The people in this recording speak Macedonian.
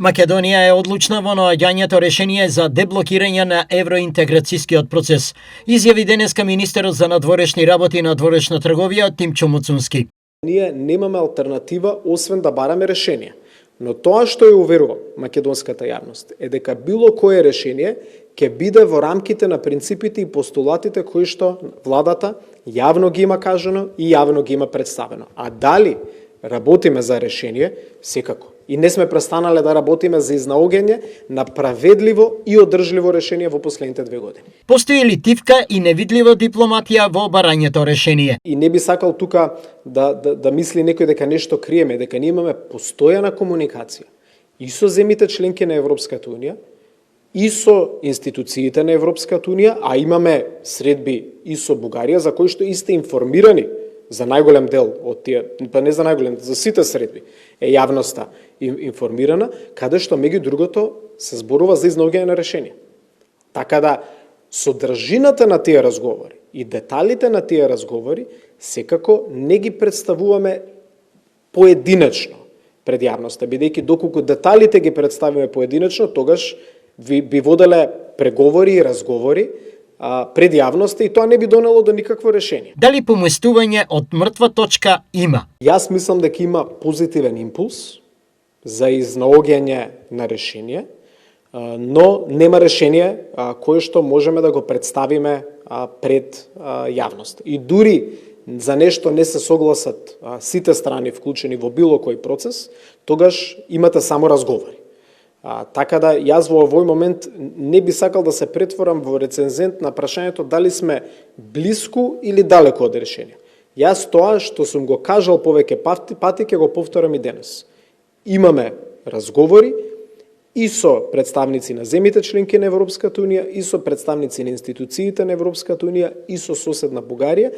Македонија е одлучна во наоѓањето решение за деблокирање на евроинтеграцијскиот процес, изјави денеска министерот за надворешни работи и надворешна трговија Тимчо Муцунски. Ние немаме алтернатива освен да бараме решение. Но тоа што ја уверувам македонската јавност е дека било кое решение ќе биде во рамките на принципите и постулатите кои што владата јавно ги има кажано и јавно ги има представено. А дали работиме за решение? Секако. И не сме престанале да работиме за изнаоѓање на праведливо и одржливо решение во последните 2 години. Постои ли тивка и невидлива дипломатија во барањето решение? И не би сакал тука да мисли некој дека нешто криеме, дека ние имаме постојана комуникација и со земите членки на Европската Унија, и со институциите на Европската Унија, а имаме средби и со Бугарија, за кои што исте информирани за најголем дел од тие, па не за најголем, за сите средби е јавноста информирана, каде што меѓу другото се зборува за изнаоѓање на решение. Така да содржината на тие разговори и деталите на тие разговори секако не ги представуваме поединечно пред јавноста, бидејќи доколку деталите ги представиме поединечно, тогаш би воделе преговори и разговори пред јавноста и тоа не би донело до никакво решение. Дали поместување од мртва точка има? Јас мислам дека има позитивен импулс за изнаоѓање на решение, но нема решение кое што можеме да го представиме пред јавност. И дури за нешто не се согласат сите страни вклучени во било кој процес, тогаш имате само разговори. Така да јас во овој момент не би сакал да се претворам во рецензент на прашањето дали сме блиску или далеко од решение. Јас тоа што сум го кажал повеќе пати ќе го повторам и денес. Имаме разговори и со представници на земите членки на Европската Унија, и со представници на институциите на Европската Унија, и со соседна Бугарија,